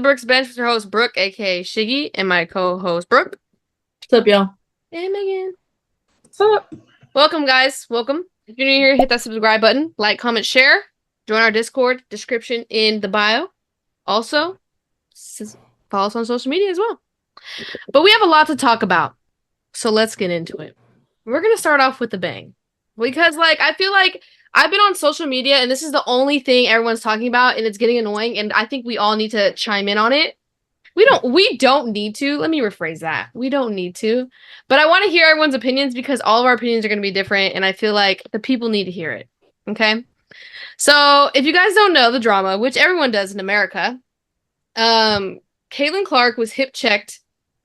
Brooks Bench with your host, Brooke, aka Shiggy, and my co-host, Brooke. What's up, y'all? And Megan. What's up? Welcome, guys. Welcome. If you're new here, hit that subscribe button. Like, comment, share. Join our Discord. Description in the bio. Also, follow us on social media as well. But we have a lot to talk about, so let's get into it. We're going to start off with a bang. Because, I feel like I've been on social media, and this is the only thing everyone's talking about, and it's getting annoying, and I think we all need to chime in on it. We don't need to. Let me rephrase that. We don't need to. But I want to hear everyone's opinions because all of our opinions are going to be different, and I feel like the people need to hear it. Okay? So, if you guys don't know the drama, which everyone does in America, Caitlin Clark was hip-checked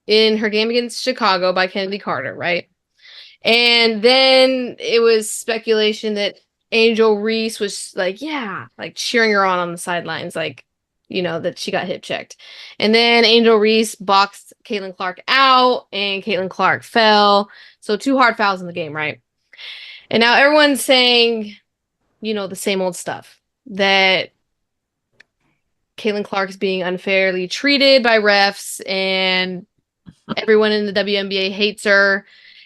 in her game against Chicago by Kennedy Carter, right? And then it was speculation that Angel Reese was cheering her on the sidelines, that she got hip checked. And then Angel Reese boxed Caitlin Clark out, and Caitlin Clark fell. So 2 hard fouls in the game, right? And now everyone's saying, the same old stuff. That Caitlin Clark is being unfairly treated by refs, and everyone in the WNBA hates her,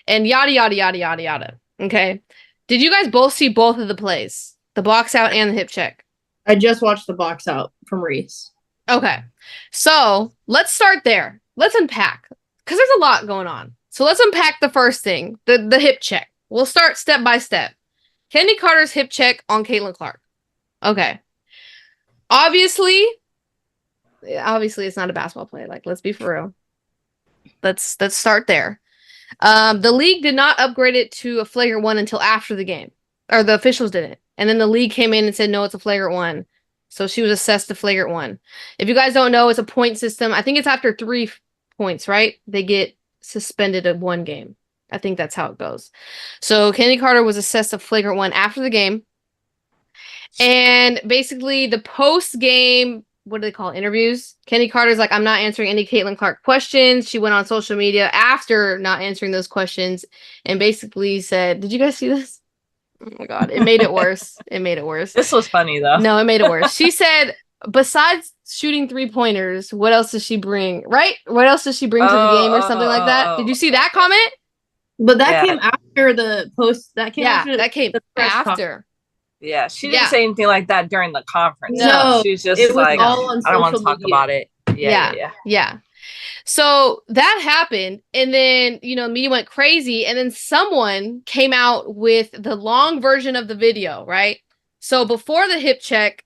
and yada, yada, yada, yada, yada. Okay? Did you guys both see both of the plays? The box out and the hip check? I just watched the box out from Reese. Okay. So, let's start there. Let's unpack. Because there's a lot going on. So, let's unpack the first thing. The hip check. We'll start step by step. Kennedy Carter's hip check on Caitlin Clark. Okay. Obviously, it's not a basketball play. Let's be for real. Let's start there. The league did not upgrade it to a flagrant 1 until after the game. Or the officials didn't. And then the league came in and said, no, it's a flagrant 1. So she was assessed a flagrant 1. If you guys don't know, it's a point system. I think it's after 3 points, right? They get suspended at 1 game. I think that's how it goes. So Kennedy Carter was assessed a flagrant 1 after the game. And basically the post-game, what do they call it? Interviews? Kennedy Carter's like, I'm not answering any Caitlin Clark questions. She went on social media after not answering those questions and basically said, did you guys see this? Oh my God. It made it worse. This was funny, though. No, it made it worse. She said, besides shooting 3-pointers, what else does she bring? Right? What else does she bring to the game or something like that? Did you see that comment? But that came after the post. That came after. Yeah, she didn't say anything like that during the conference. No, she was just like, I don't want to talk about it. Yeah. So that happened, and then, media went crazy, and then someone came out with the long version of the video, right? So before the hip check,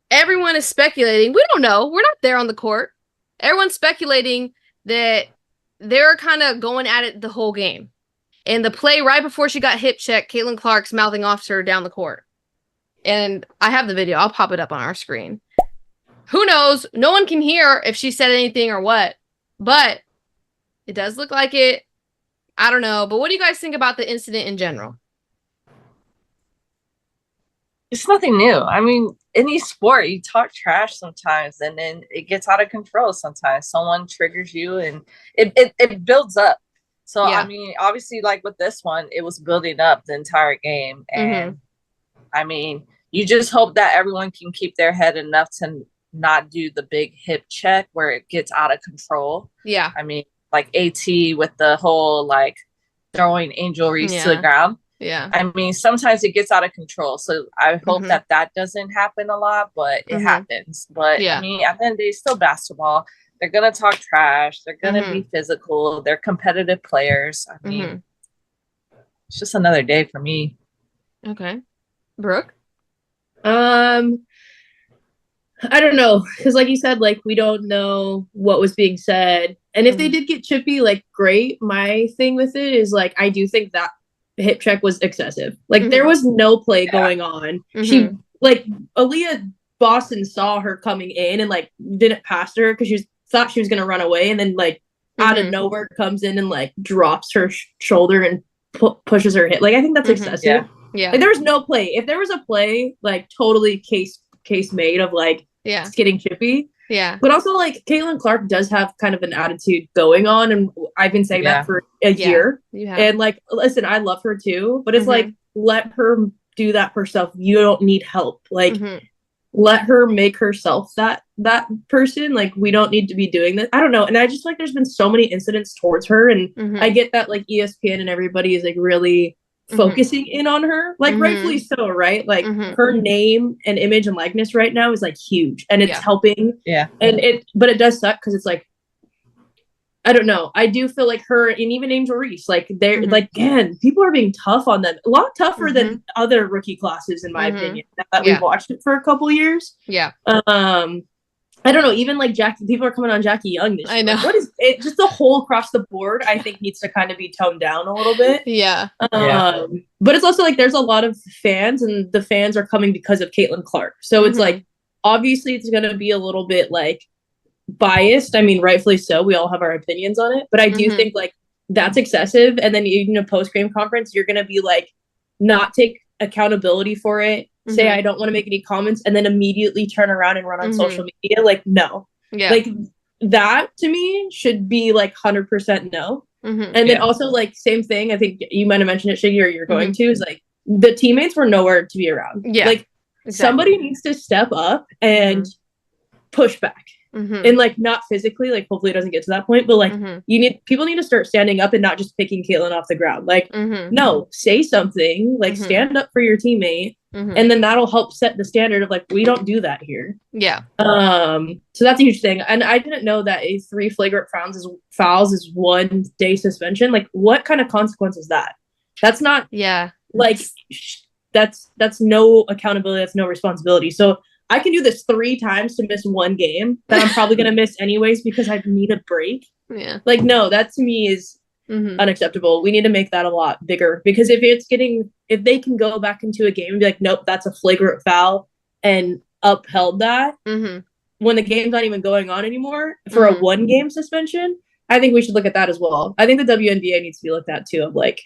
everyone is speculating. We don't know. We're not there on the court. Everyone's speculating that they're kind of going at it the whole game. And the play right before she got hip checked, Caitlin Clark's mouthing off to her down the court. And I have the video. I'll pop it up on our screen. Who knows? No one can hear if she said anything or what. But it does look like it. I don't know. But what do you guys think about the incident in general? It's nothing new. I mean, any sport, you talk trash sometimes, and then it gets out of control sometimes. Someone triggers you, and it builds up. So, yeah. I mean, obviously, with this one, it was building up the entire game. And, I mean, you just hope that everyone can keep their head enough to not do the big hip check where it gets out of control. Yeah. I mean, AT with the whole, throwing Angel Reese to the ground. Yeah. I mean, sometimes it gets out of control. So I hope that doesn't happen a lot, but it happens. But, I mean, at the end of the day, it's still basketball. They're going to talk trash. They're going to be physical. They're competitive players. I mean, it's just another day for me. Okay. Brooke? I don't know, because like you said, we don't know what was being said, and if they did get chippy, great. My thing with it is I do think that hip check was excessive. There was no play going on. She Aaliyah Boston saw her coming in and didn't pass her because she thought she was gonna run away, and then out of nowhere comes in and drops her shoulder and pushes her hip. I think that's excessive. Yeah. There was no play. If there was a play, totally case made of getting chippy. Yeah. But also Caitlin Clark does have kind of an attitude going on, and I've been saying that for a year. And listen, I love her too, but it's let her do that herself. You don't need help. let her make herself that person. Like, we don't need to be doing this. I don't know. And I just feel like there's been so many incidents towards her, and I get that like ESPN and everybody is like really focusing in on her, like rightfully so, right? Like her name and image and likeness right now is like huge, and it's helping. Yeah. And but it does suck because it's like, I don't know. I do feel like her and even Angel Reese, like they're like, again, people are being tough on them, a lot tougher than other rookie classes, in my opinion. Now that we've watched it for a couple years. Yeah. I don't know. Even like Jackie, people are coming on Jackie Young this year. I know. Like, what is it? Just the whole across the board, I think, needs to kind of be toned down a little bit. Yeah. But it's also like there's a lot of fans, and the fans are coming because of Caitlin Clark. So it's like, obviously, it's going to be a little bit like biased. I mean, rightfully so. We all have our opinions on it. But I do think like that's excessive. And then even a post-game conference, you're going to be like, not take accountability for it. Say I don't want to make any comments, and then immediately turn around and run on social media. Like, no. Yeah. Like, that to me should be like 100% no. And then also like same thing, I think you might have mentioned it, Shiggy, or you're going to, is like the teammates were nowhere to be around. Yeah. Like somebody needs to step up and push back. And like not physically, like hopefully it doesn't get to that point, but like people need to start standing up and not just picking Caitlin off the ground. Like no, say something, like stand up for your teammate, and then that'll help set the standard of like, we don't do that here. Yeah. So that's a huge thing. And I didn't know that a 3 flagrant fouls is 1 day suspension. Like, what kind of consequence is that? That's not like that's no accountability, that's no responsibility. So I can do this 3 times to miss 1 game that I'm probably going to miss anyways because I need a break. Yeah. Like, no, that to me is unacceptable. We need to make that a lot bigger, because if they can go back into a game and be like, nope, that's a flagrant foul, and upheld that when the game's not even going on anymore for a 1 game suspension, I think we should look at that as well. I think the WNBA needs to be looked at too, of like,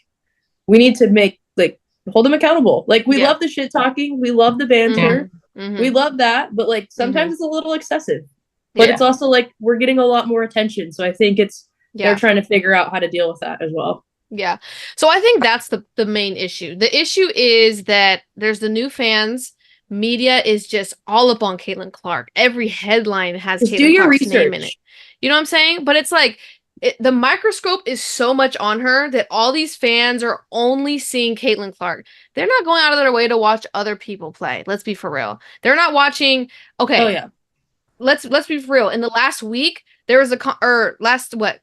we need to hold them accountable. Like, we love the shit talking. We love the banter. We love that, but like sometimes it's a little excessive. But it's also like we're getting a lot more attention, so I think they're trying to figure out how to deal with that as well. Yeah. So I think that's the main issue. The issue is that there's the new fans. Media is just all up on Caitlin Clark. Every headline has just Caitlin Clark's name in it. You know what I'm saying? But it's like the microscope is so much on her that all these fans are only seeing Caitlin Clark. They're not going out of their way to watch other people play. Let's be for real. They're not watching. Okay. Oh yeah. Let's be for real. In the last week, there was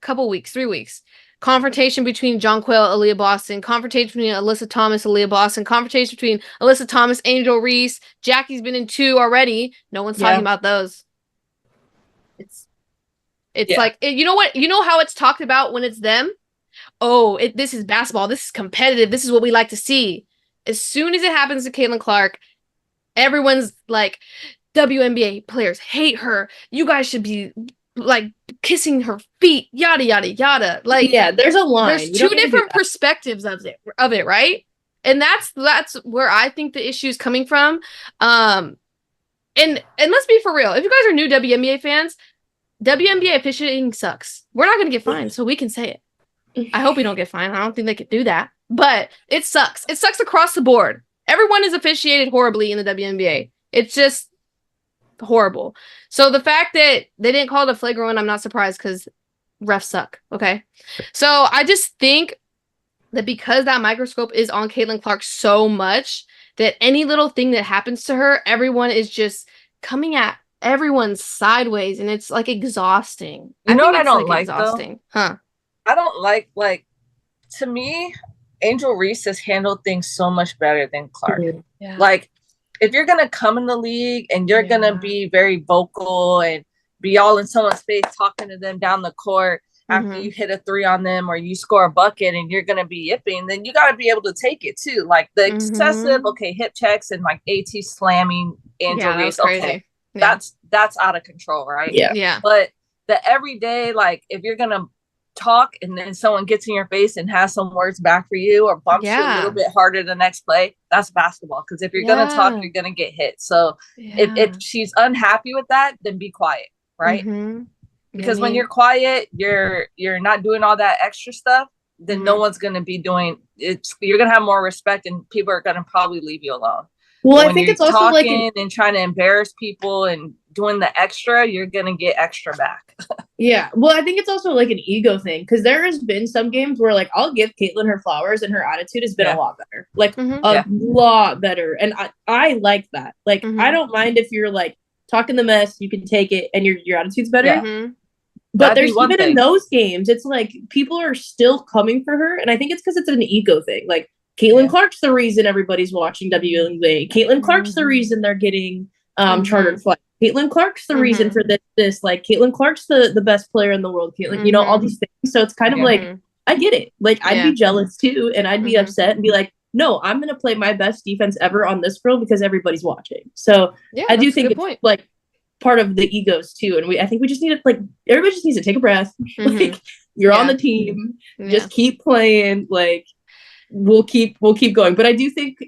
couple weeks, 3 weeks, confrontation between Jonquel, Aaliyah Boston, confrontation between Alyssa Thomas, Aaliyah Boston, confrontation between Alyssa Thomas, Angel Reese. Jackie's been in 2 already. No one's talking about those. It's like, you know what? You know how it's talked about when it's them? Oh, this is basketball. This is competitive. This is what we like to see. As soon as it happens to Caitlin Clark, everyone's like, WNBA players hate her. You guys should be like kissing her feet, yada, yada, yada. Like, yeah, there's a line. There's 2 different perspectives of it, right? And that's where I think the issue is coming from. And let's be for real. If you guys are new WNBA fans, WNBA officiating sucks. We're not going to get fined, so we can say it. I hope we don't get fined. I don't think they could do that. But it sucks. It sucks across the board. Everyone is officiated horribly in the WNBA. It's just horrible. So the fact that they didn't call it a flagrant one, I'm not surprised, because refs suck. Okay? So I just think that because that microscope is on Caitlin Clark so much, that any little thing that happens to her, everyone is just coming at everyone's sideways, and it's like exhausting. You know what I don't like exhausting, though? Huh? I don't like to me, Angel Reese has handled things so much better than Clark. Yeah. Like, if you're gonna come in the league and you're gonna be very vocal and be all in someone's face talking to them down the court after you hit a 3 on them or you score a bucket and you're gonna be yipping, then you gotta be able to take it too. Like the excessive, hip checks and like AT slamming Angel Reese. Okay. Yeah. That's out of control, right? Yeah. Yeah. But the everyday, like, if you're gonna talk and then someone gets in your face and has some words back for you or bumps you a little bit harder the next play, that's basketball. Because if you're gonna talk, you're gonna get hit. So if she's unhappy with that, then be quiet, right? Because when you're quiet, you're not doing all that extra stuff, then no one's gonna be doing it. You're gonna have more respect and people are gonna probably leave you alone. Well, I when think you're it's also talking and trying to embarrass people and doing the extra, you're gonna get extra back. Yeah. Well, I think it's also like an ego thing because there has been some games where like I'll give Caitlyn her flowers and her attitude has been a lot better. Like a lot better. And I like that. Like I don't mind if you're like talking the mess, you can take it and your attitude's better. Yeah. But there's even in those games, it's like people are still coming for her. And I think it's because it's an ego thing. Like Caitlin Clark's the reason everybody's watching Wnba. Caitlin Clark's the reason they're getting chartered flights. Caitlin Clark's the reason for this. Like Caitlin Clark's the best player in the world. Caitlin, you know, all these things. So it's kind of like, I get it. Like I'd be jealous too. And I'd be upset and be like, no, I'm going to play my best defense ever on this girl because everybody's watching. So I do think it's like part of the egos too. And I think we just need to like, everybody just needs to take a breath. Like you're on the team, just keep playing. Like we'll keep going. But I do think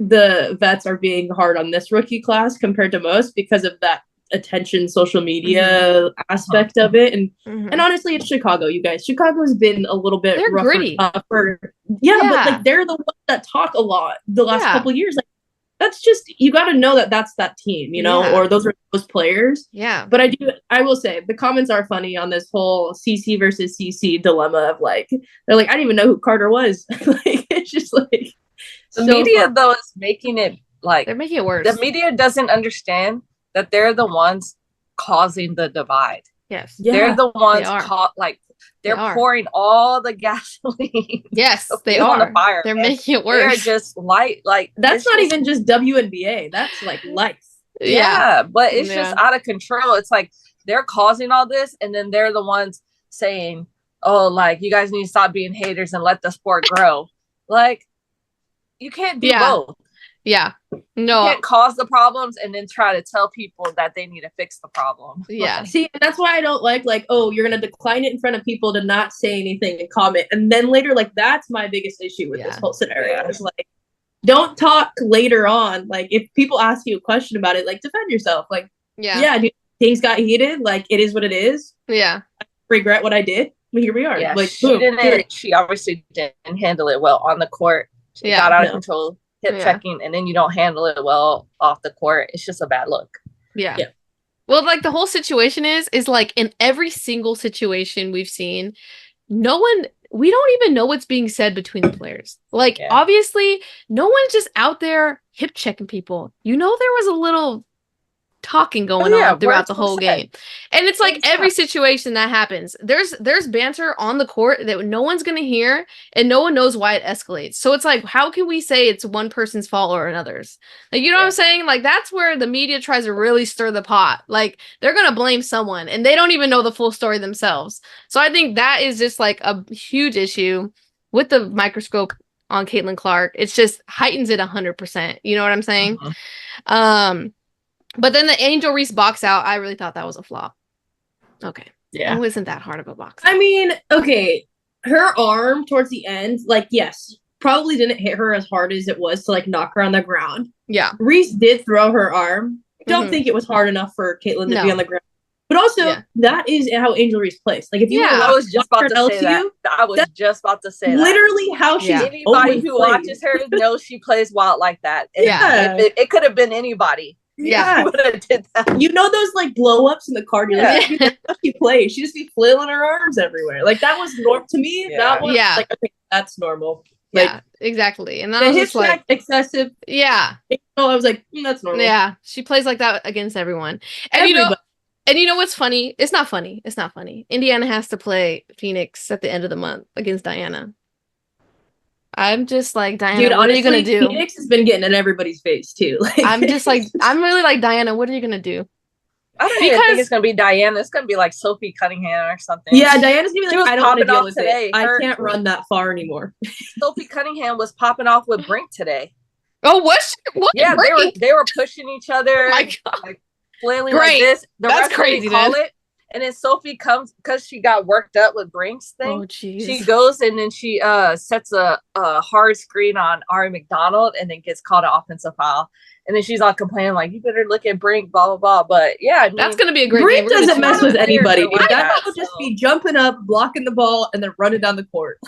the vets are being hard on this rookie class compared to most because of that attention social media aspect of it. And honestly, it's Chicago, you guys. Chicago's been a little bit rougher, gritty. Tougher. Yeah, but like they're the ones that talk a lot the last couple of years. Like that's just, you got to know that that's that team, you know, or those are those players. Yeah. But I will say the comments are funny on this whole CC versus CC dilemma of like, they're like, I didn't even know who Carter was. Like, it's just like, the media though is making it like, they're making it worse. The media doesn't understand that they're the ones causing the divide. Yes. They're the ones they're pouring all the gasoline. Yes, they are. On the fire. They're making it worse. They're just like that's not even just WNBA. That's like life. Yeah, but it's just out of control. It's like they're causing all this, and then they're the ones saying, "Oh, like you guys need to stop being haters and let the sport grow." Like you can't do both. Yeah. No. You can't cause the problems and then try to tell people that they need to fix the problem. Yeah. See, that's why I don't like, oh, you're going to decline it in front of people to not say anything and comment. And then later, like, that's my biggest issue with this whole scenario. It's like, don't talk later on. Like, if people ask you a question about it, like, defend yourself. Like, dude, things got heated. Like, it is what it is. Yeah. I regret what I did. But here we are. Yeah, like, she obviously didn't handle it well on the court. She got out of control. Hip checking, and then you don't handle it well off the court. It's just a bad look. Yeah. Well, like the whole situation is like in every single situation we've seen, we don't even know what's being said between the players. Like obviously no one's just out there hip checking people. You know, there was a little talking going on throughout the whole game. And it's like every situation that happens, there's banter on the court that no one's going to hear and no one knows why it escalates. So it's like, how can we say it's one person's fault or another's? Like, you know what I'm saying? Like, that's where the media tries to really stir the pot. Like, they're going to blame someone and they don't even know the full story themselves. So I think that is just like a huge issue with the microscope on Caitlin Clark. It's just heightens it 100%. You know what I'm saying? But then the Angel Reese box out, I really thought that was a flop. Okay. Yeah. It wasn't that hard of a box out. I mean, okay. Her arm towards the end, like, yes, probably didn't hit her as hard as it was to, like, knock her on the ground. Yeah. Reese did throw her arm. Don't think it was hard enough for Caitlin to be on the ground. But also, that is how Angel Reese plays. Like, if you I was just about to say that. I was just about to say that. Literally how she's anybody who watches her knows she plays wild like that. It could have been anybody. Yeah, did that. You know those like blow ups in the car. You're like, she plays. She just be flailing her arms everywhere. Like that was normal to me. That was like, okay, that's normal. Like, exactly. And that the was hip just like excessive. Yeah. I was like, that's normal. Yeah, she plays like that against everyone. And you know what's funny? It's not funny. It's not funny. Indiana has to play Phoenix at the end of the month against Diana. I'm just like, Diana, dude, what are you gonna do? Phoenix has been getting in everybody's face too. Like, I'm just like, I'm really like, Diana, what are you gonna do? I don't even think it's gonna be Diana. It's gonna be like Sophie Cunningham or something. Yeah, Diana's gonna be like, I don't want to deal with it. I can't run that far anymore. Sophie Cunningham was popping off with Brink today. Oh, what? Yeah, they were pushing each other. Oh my God. Like, flailing like this. That's crazy. Call it. And then Sophie comes because she got worked up with Brink's thing. Oh, geez. She goes and then she sets a hard screen on Ari McDonald and then gets called an offensive foul. And then she's all complaining like, you better look at Brink, blah, blah, blah. But yeah, I mean, that's going to be a great Brink game. doesn't mess with anybody. That will just be jumping up, blocking the ball, and then running down the court.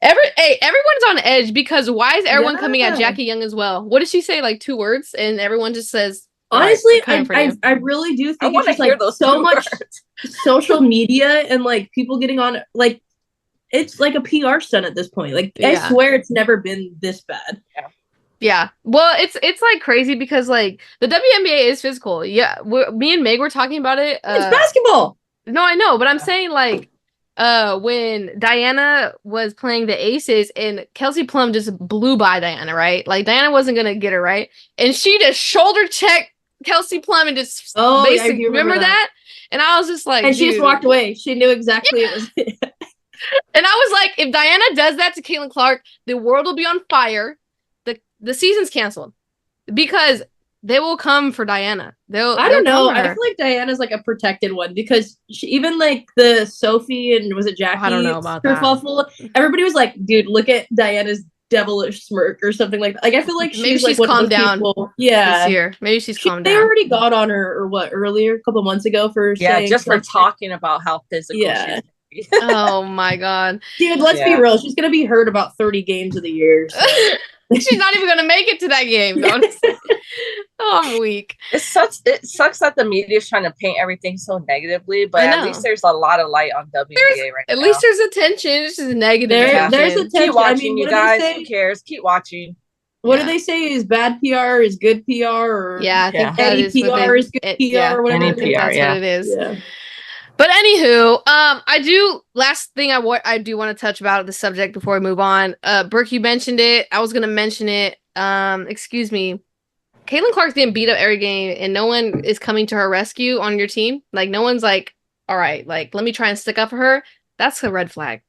Everyone's on edge because why is everyone coming at Yeah. Jackie Young as well? What did she say? Like 2 words, and everyone just says. Honestly, "All right, we're coming for you." I really do I think want it's to just hear like those so two much words. social media and like people getting on like it's like a PR stunt at this point. Like I Yeah. swear it's never been this bad. Yeah. Well, it's like crazy because like the WNBA is physical. Yeah, me and Meg were talking about it. It's basketball. No, I know, but I'm saying like when Diana was playing the Aces and Kelsey Plum just blew by Diana, right? Like Diana wasn't gonna get her, right? And she just shoulder checked Kelsey Plum and just I do remember that? And I was just like, and she just walked away. She knew exactly it was. And I was like, if Diana does that to Caitlin Clark, the world will be on fire. The season's canceled because they will come for Diana. I don't know. I feel like Diana's like a protected one because even like the Sophie and was it Jackie? I don't know about kerfuffle, everybody was like, dude, look at Diana's devilish smirk or something like that. Like I feel like maybe she's like calmed down. This year. Maybe she's calmed down. They already got on her or what earlier, a couple months ago for saying just for talking about how physical Yeah. she is. Oh my god. Dude, let's be real. She's gonna be hurt about 30 games of the year. So. She's not even gonna make it to that game, honestly. Oh, I'm weak. It sucks that the media is trying to paint everything so negatively, but at least there's a lot of light on WNBA right now. At least there's attention. It's just negative attention. There's attention. Keep watching, I mean, you guys. Who cares? Keep watching. What do they say is bad PR is good PR? Or I think that any is PR is good PR or whatever. I think that's what it is. Yeah. But anywho, last thing I do want to touch about the subject before we move on. Brooke, you mentioned it. I was gonna mention it. Excuse me. Caitlin Clark's getting beat up every game and no one is coming to her rescue on your team. Like no one's like, all right, like let me try and stick up for her. That's a red flag.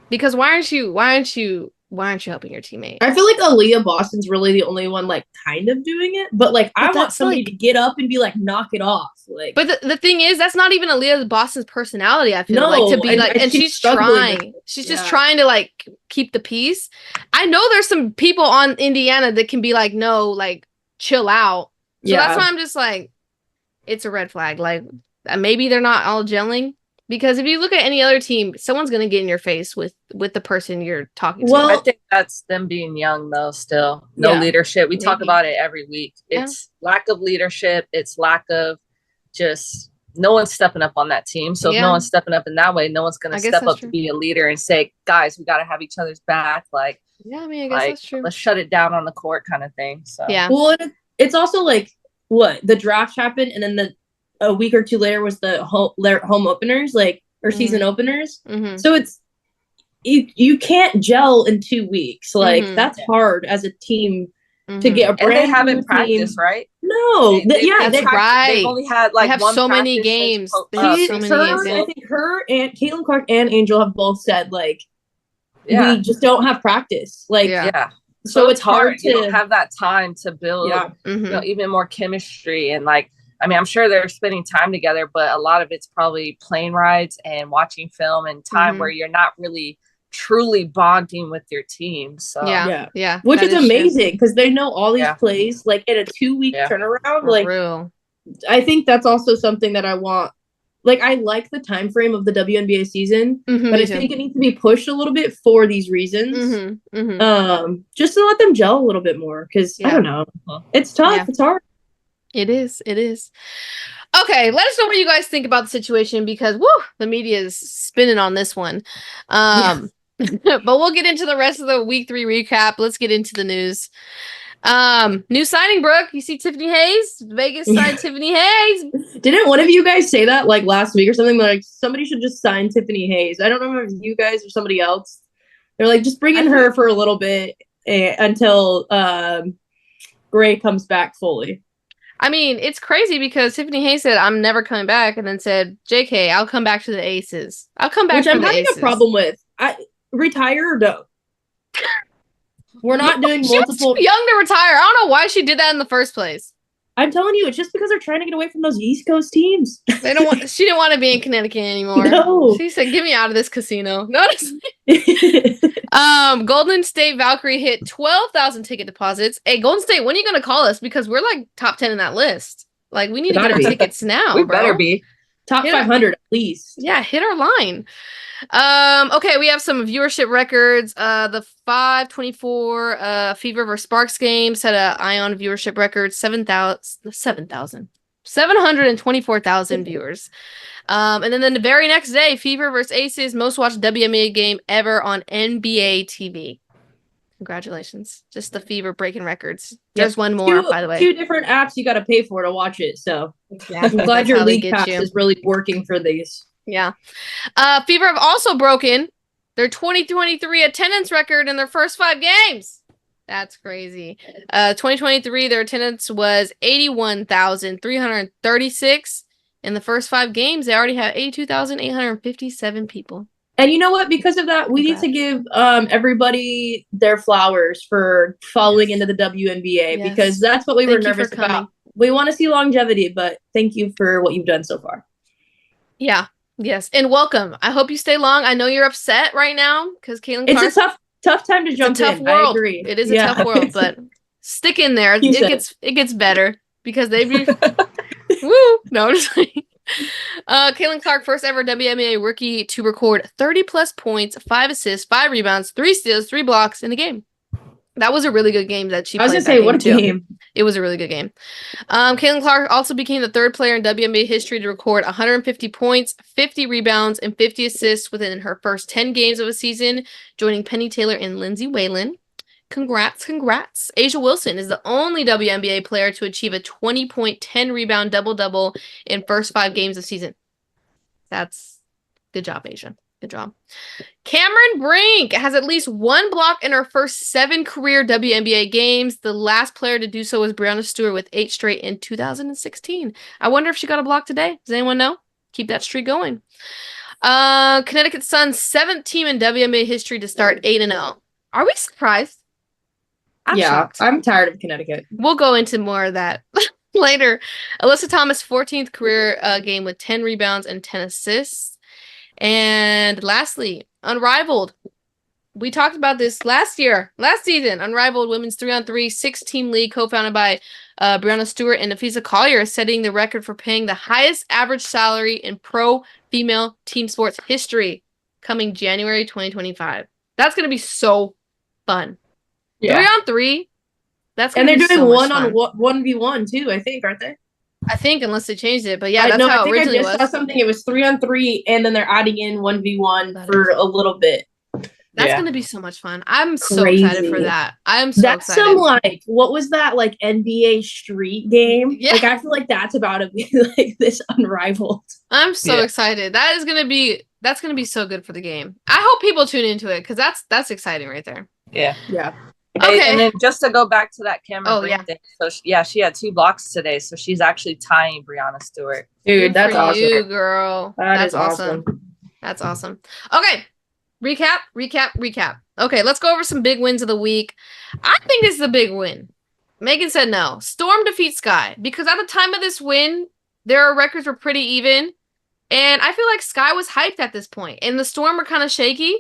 Because why aren't you helping your teammate? I feel like Aaliyah Boston's really the only one like kind of doing it, but like I want somebody to get up and be like, knock it off. Like, but the thing is, that's not even Aaliyah Boston's personality. I feel like to be like, and she's trying. She's just trying to like keep the peace. I know there's some people on Indiana that can be like, no, like chill out. So that's why I'm just like, it's a red flag. Like maybe they're not all gelling. Because if you look at any other team, someone's going to get in your face with the person you're talking to. Well, I think that's them being young, though, still. No leadership. We talk about it every week. It's lack of leadership. It's lack of just no one's stepping up on that team. So if no one's stepping up in that way, no one's going to step up to be a leader and say, guys, we got to have each other's back. Like, I mean, I guess that's true. Let's shut it down on the court kind of thing. So well, it's also like the draft happened and then a week or two later was the home openers, like, or season openers. Mm-hmm. So it's, you can't gel in 2 weeks. Like that's hard as a team to get a brand and they haven't practiced, right? No. That's right. They've only had like have so many games. I think her and Caitlin Clark and Angel have both said like, we just don't have practice. Like, so it's hard to, you don't have that time to build even more chemistry and like, I mean, I'm sure they're spending time together, but a lot of it's probably plane rides and watching film and time where you're not really truly bonding with your team. So yeah, which is amazing because they know all these plays like in a 2-week turnaround. Like, I think that's also something that I want. Like, I like the time frame of the WNBA season, but I think it needs to be pushed a little bit for these reasons. Just to let them gel a little bit more because I don't know, it's tough. It's hard. It is. Okay, let us know what you guys think about the situation because the media is spinning on this one. But we'll get into the rest of the week 3 recap. Let's get into the news. New signing, Brooke. You see Tiffany Hayes? Vegas signed Tiffany Hayes. Didn't one of you guys say that like last week or something? Like somebody should just sign Tiffany Hayes. I don't know if it was you guys or somebody else. They're like, just bring in her for a little bit until Gray comes back fully. I mean, it's crazy because Tiffany Hayes said, I'm never coming back, and then said, JK, I'll come back to the Aces. I'll come back to the Aces. Which I'm having a problem with. Retire or don't? We're not doing multiple. She was too young to retire. I don't know why she did that in the first place. I'm telling you, it's just because they're trying to get away from those East Coast teams. They don't want. She didn't want to be in Connecticut anymore. No. She said, "Get me out of this casino." Notice. Golden State Valkyrie hit 12,000 ticket deposits. Hey, Golden State, when are you gonna call us? Because we're like top 10 in that list. Like, we need to get our tickets now. We better be. top 500 at least. Yeah, hit our line. Okay, we have some viewership records. The 524 Fever vs Sparks game set a Ion viewership record 724,000 viewers. And then the very next day, Fever vs Aces, most watched WNBA game ever on NBA TV. Congratulations. Just the Fever breaking records. There's one more, by the way. 2 different apps you got to pay for to watch it. So Exactly. I'm glad your league pass is really working for these. Yeah. Fever have also broken their 2023 attendance record in their first 5 games. That's crazy. 2023, their attendance was 81,336. In the first 5 games, they already have 82,857 people. And you know what? Because of that, we need to give everybody their flowers for following into the WNBA because that's what we were nervous about. We want to see longevity, but thank you for what you've done so far. Yeah. Yes. And welcome. I hope you stay long. I know you're upset right now because Caitlin Clark. It's a tough time to jump in. Tough world. I agree. It is a tough world, but stick in there. It gets better because they be woo. No, I'm just kidding. Caitlin Clark, first ever WNBA rookie to record 30+ points, 5 assists, 5 rebounds, 3 steals, 3 blocks in the game. That was a really good game that she played. I was going to say, what a game. It was a really good game. Caitlin Clark also became the 3rd player in WNBA history to record 150 points, 50 rebounds, and 50 assists within her first 10 games of a season, joining Penny Taylor and Lindsay Whalen. Congrats. A'ja Wilson is the only WNBA player to achieve a 20-point, 10-rebound double-double in first 5 games of season. That's good job, A'ja. Good job. Cameron Brink has at least 1 block in her first 7 career WNBA games. The last player to do so was Breanna Stewart with 8 straight in 2016. I wonder if she got a block today. Does anyone know? Keep that streak going. Connecticut Sun's 7th team in WNBA history to start 8-0. Are we surprised? I'm shocked. I'm tired of Connecticut. We'll go into more of that later. Alyssa Thomas, 14th career game with 10 rebounds and 10 assists. And lastly, Unrivaled. We talked about this last season. Unrivaled Women's 3-on-3 6-team league co-founded by Breanna Stewart and Nafisa Collier is setting the record for paying the highest average salary in pro female team sports history coming January 2025. That's going to be so fun. Yeah. 3-on-3. That's gonna and they're be doing so 1v1 too, I think, aren't they? I think, unless they changed it, but yeah, that's how it originally was. I saw something. It was 3-on-3, and then they're adding in 1v1 for a little bit. That's gonna be so much fun. I'm so excited for that. I'm so excited. That's some what was that NBA street game? Yeah. I feel like that's about to be this Unrivaled. I'm so excited. That's gonna be so good for the game. I hope people tune into it because that's exciting right there. Yeah. Okay. And then just to go back to that Cameron Brink thing. So she had 2 blocks today, so she's actually tying Breanna Stewart. Dude, that's awesome. You, girl. That's awesome. That's awesome. Okay. Recap. Okay, let's go over some big wins of the week. I think this is a big win. Megan said no. Storm defeats Sky because at the time of this win, their records were pretty even. And I feel like Sky was hyped at this point. And the Storm were kind of shaky.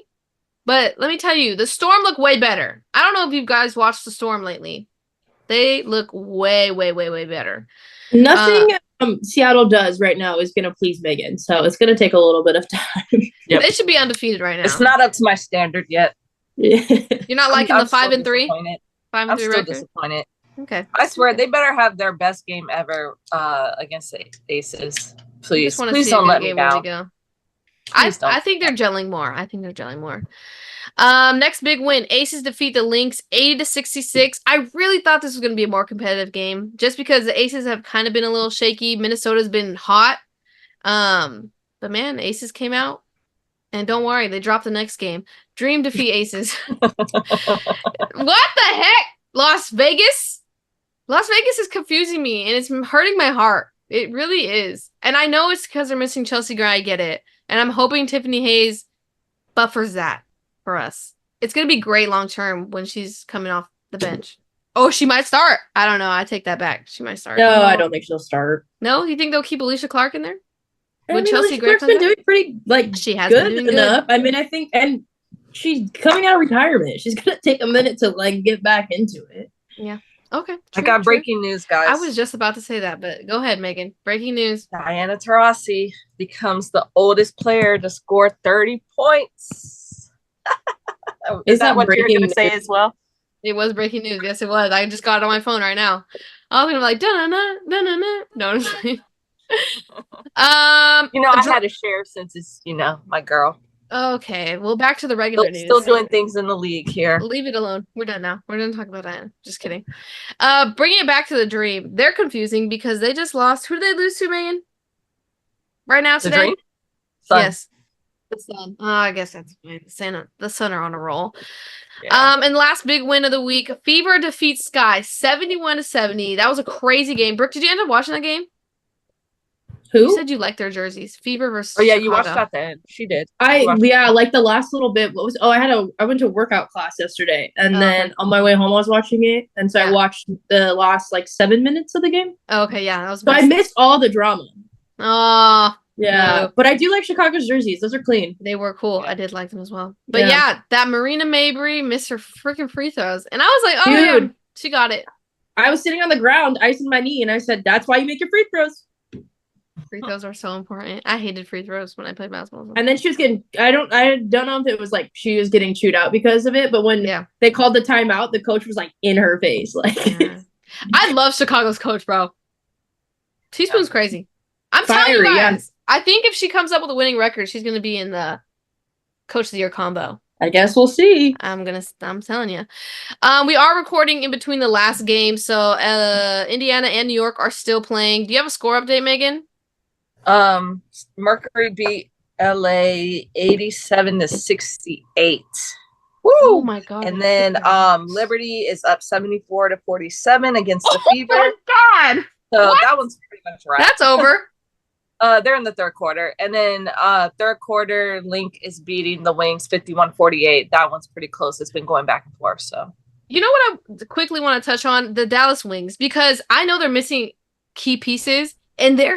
But let me tell you, the Storm look way better. I don't know if you guys watched the Storm lately. They look way better. Nothing Seattle does right now is going to please Megan. So it's going to take a little bit of time. Yep. They should be undefeated right now. It's not up to my standard yet. You're not liking the 5-3? 5-3 I'm still disappointed. Okay. I swear they better have their best game ever against the Aces. Please don't let me down. I think they're gelling more. Next big win. Aces defeat the Lynx 80-66. I really thought this was going to be a more competitive game just because the Aces have kind of been a little shaky. Minnesota's been hot. But man, Aces came out. And don't worry, they dropped the next game. Dream defeat Aces. What the heck? Las Vegas? Las Vegas is confusing me and it's hurting my heart. It really is. And I know it's because they're missing Chelsea Gray. I get it. And I'm hoping Tiffany Hayes buffers that for us. It's going to be great long term when she's coming off the bench. Oh, she might start. I don't know. I take that back. She might start. No, I don't think she'll start. No? You think they'll keep Alicia Clark in there? Chelsea Gray's been doing pretty, she has good been doing enough. Good. I mean, I think, and she's coming out of retirement. She's going to take a minute to, get back into it. Yeah. Okay. I got breaking news, guys. I was just about to say that, but go ahead, Megan. Breaking news. Diana Taurasi becomes the oldest player to score 30 points. Is that what you're going to say as well? It was breaking news. Yes, it was. I just got it on my phone right now. I was gonna be like, da-na-na, da-na-na. No, I'm just kidding. I had to share since it's, my girl. Okay, well, back to the regular news. Still doing things in the league here. Leave it alone. We're done now. We're done talking about that. Just kidding. Bringing it back to the Dream. They're confusing because they just lost. Who did they lose to, Megan? Right now today? The Dream? Sun. Yes. The Sun. I guess that's fine. The Sun are on a roll. Yeah. And last big win of the week, Fever defeats Sky 71-70. That was a crazy game. Brooke, did you end up watching that game? Who? You said you liked their jerseys. Fever versus Chicago. You watched that then. She did. Like the last little bit. I went to a workout class yesterday, and then on my way home I was watching it, and so I watched the last 7 minutes of the game. Okay, yeah, that was. So I missed all the drama. Oh. Yeah, no. But I do like Chicago's jerseys. Those are clean. They were cool. I did like them as well. But that Marina Mabry missed her freaking free throws, and I was like, "Oh, dude, yeah, she got it." I was sitting on the ground, icing my knee, and I said, "That's why you make your free throws." Free throws are so important. I hated free throws when I played basketball. And then she was getting. I don't know if it was she was getting chewed out because of it, but when they called the timeout, the coach was in her face. I love Chicago's coach, bro. Teaspoon's crazy. I'm telling you guys. I think if she comes up with a winning record, she's going to be in the Coach of the Year combo. I guess we'll see. I'm telling you. We are recording in between the last game, so Indiana and New York are still playing. Do you have a score update, Megan? Mercury beat LA 87-68. Woo! Oh my god. And then Liberty is up 74-47 against the Fever. Oh my god. So that one's pretty much right. That's over. They're in the third quarter. And then third quarter, Link is beating the Wings 51-48. That one's pretty close. It's been going back and forth. So you know what I quickly want to touch on? The Dallas Wings, because I know they're missing key pieces, and they're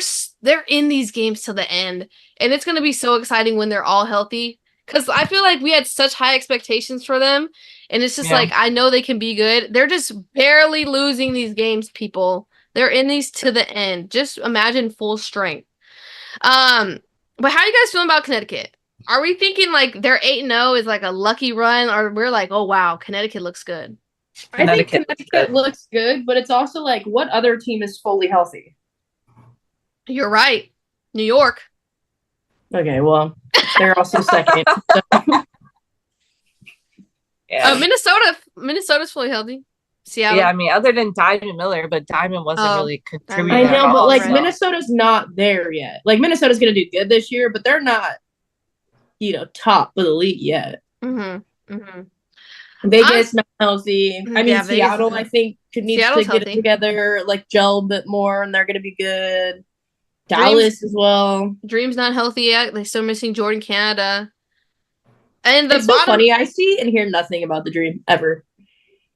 in these games till the end. And it's gonna be so exciting when they're all healthy. Because I feel like we had such high expectations for them. And it's just I know they can be good. They're just barely losing these games, people. They're in these to the end. Just imagine full strength. But how are you guys feeling about Connecticut? Are we thinking their 8-0 is a lucky run, or we're oh wow, Connecticut looks good? I think Connecticut looks good, but it's also what other team is fully healthy? You're right. New York. Okay, well, they're also second. So. Yeah. Minnesota's fully healthy. Seattle. Yeah, I mean, other than Diamond Miller, but Diamond wasn't really contributing. I know, but Minnesota's not there yet. Minnesota's gonna do good this year, but they're not, top of the league yet. Mm-hmm. Mm-hmm. Vegas not healthy. I mean, Seattle, I think, needs to get it together, gel a bit more, and they're gonna be good. Dallas as well. Dream's not healthy yet. They're still missing Jordan Canada. And it's so funny. I see and hear nothing about the Dream ever.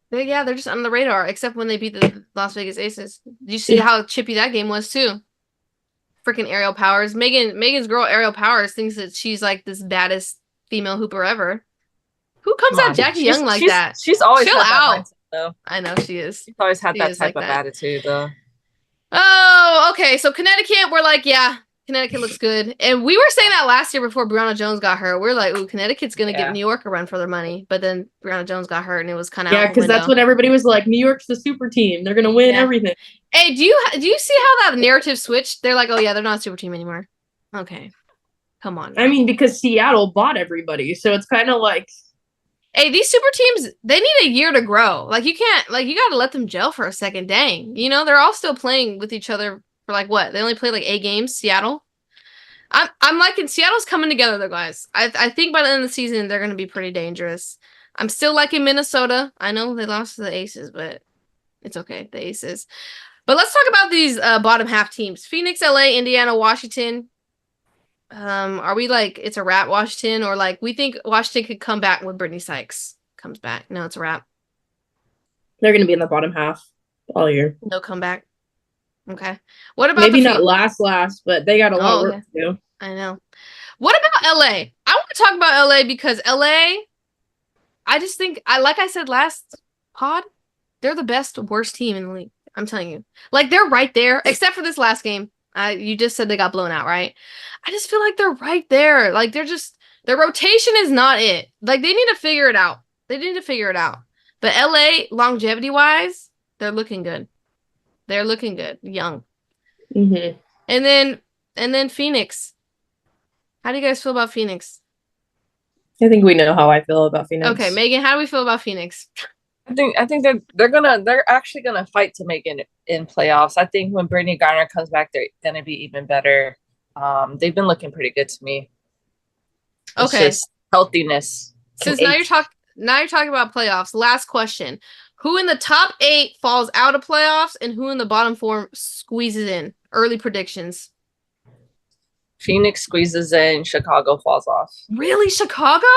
They're just on the radar, except when they beat the Las Vegas Aces. Did you see how chippy that game was too? Freaking Aerial Powers. Megan's girl Aerial Powers thinks that she's this baddest female hooper ever. Who comes out Jackie Young like that? She's always chill out. Mindset, though. I know she is. She's always had that type of attitude, though. Oh, okay. So Connecticut, we're Connecticut looks good. And we were saying that last year before Brianna Jones got hurt. We're ooh, Connecticut's going to give New York a run for their money. But then Brianna Jones got hurt, and it was kind of because that's when everybody was New York's the super team. They're going to win everything. Hey, do you see how that narrative switched? They're oh, yeah, they're not a super team anymore. Okay. Come on. I mean, because Seattle bought everybody. So it's kind of hey, these super teams, they need a year to grow. You can't, you got to let them gel for a second. Dang. They're all still playing with each other for what? They only played 8 games, Seattle. I'm liking Seattle's coming together though, guys. I think by the end of the season, they're going to be pretty dangerous. I'm still liking Minnesota. I know they lost to the Aces, but it's okay. The Aces. But let's talk about these bottom half teams. Phoenix, LA, Indiana, Washington. Are we it's a wrap, Washington, or we think Washington could come back when Brittany Sykes comes back? No, it's a wrap. They're going to be in the bottom half all year. No comeback. Okay. What about maybe not last, but they got a lot of work to do. I know. What about LA? I want to talk about LA because LA, I just think like I said last pod, they're the best, worst team in the league. I'm telling you. Like, they're right there, except for this last game. You just said they got blown out, right? I just feel like they're right there. Like, they're just, their rotation is not it. Like, they need to figure it out. They need to figure it out. But LA, longevity-wise, they're looking good. They're looking good. Young. Mm-hmm. And then Phoenix. How do you guys feel about Phoenix? I think we know how I feel about Phoenix. Okay, Megan, how do we feel about Phoenix? I think they're actually gonna fight to make it in playoffs. I think when Brittany Griner comes back, they're gonna be even better. They've been looking pretty good to me. It's Okay. just healthiness. Since now you're talking about playoffs. Last question. Who in the top 8 falls out of playoffs and who in the bottom 4 squeezes in? Early predictions. Phoenix squeezes in, Chicago falls off. Really, Chicago?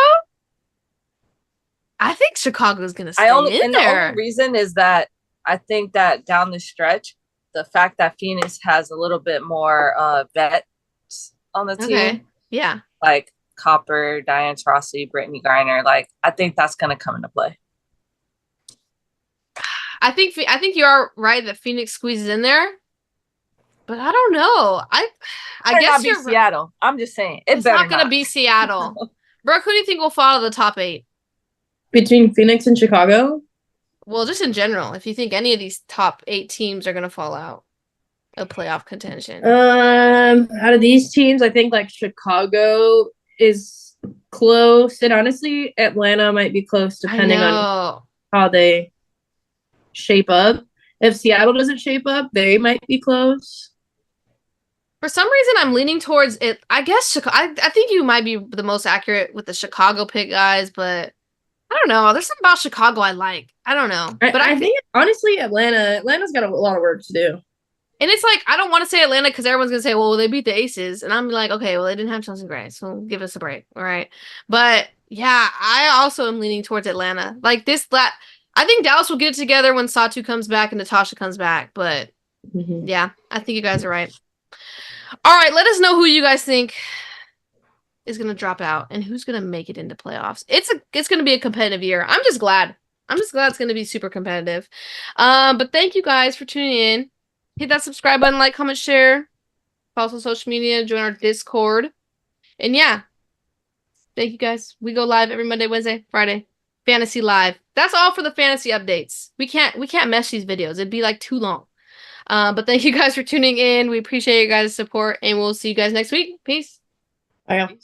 I think Chicago's gonna stay in The there. only reason is that I think that down the stretch, the fact that Phoenix has a little bit more vets on the team. Yeah. Like Copper, Diane Taurasi, Brittany Griner. Like, I think that's gonna come into play. I think you are right that Phoenix squeezes in there. But I don't know. I guess you're Seattle. I'm just saying it's not gonna be Seattle. Brooke, who do you think will fall out of the top 8? Between Phoenix and Chicago? Well, just in general, if you think any of these top 8 teams are gonna fall out of playoff contention. Out of these teams, I think like Chicago is close, and honestly, Atlanta might be close depending on how they shape up. If Seattle doesn't shape up, they might be close. For some reason, I'm leaning towards it. I guess Chicago. I think you might be the most accurate with the Chicago pick, guys. But I don't know. There's something about Chicago I like. I don't know. But I think honestly, Atlanta's got a lot of work to do. And it's like I don't want to say Atlanta because everyone's gonna say, "Well, they beat the Aces," and I'm like, "Okay, well, they didn't have Chelsea Gray, so give us a break, all right?" But yeah, I also am leaning towards Atlanta. Like I think Dallas will get it together when Satu comes back and Natasha comes back. But yeah, I think you guys are right. All right, let us know who you guys think is gonna drop out and who's gonna make it into playoffs. It's gonna be a competitive year. I'm just glad it's gonna be super competitive. But thank you guys for tuning in. Hit that subscribe button, like, comment, share. Follow us on social media, join our Discord. And yeah, thank you guys. We go live every Monday, Wednesday, Friday. Fantasy Live. That's all for the fantasy updates. We can't mesh these videos. It'd be like too long. But thank you guys for tuning in. We appreciate you guys' support, and we'll see you guys next week. Peace. Bye.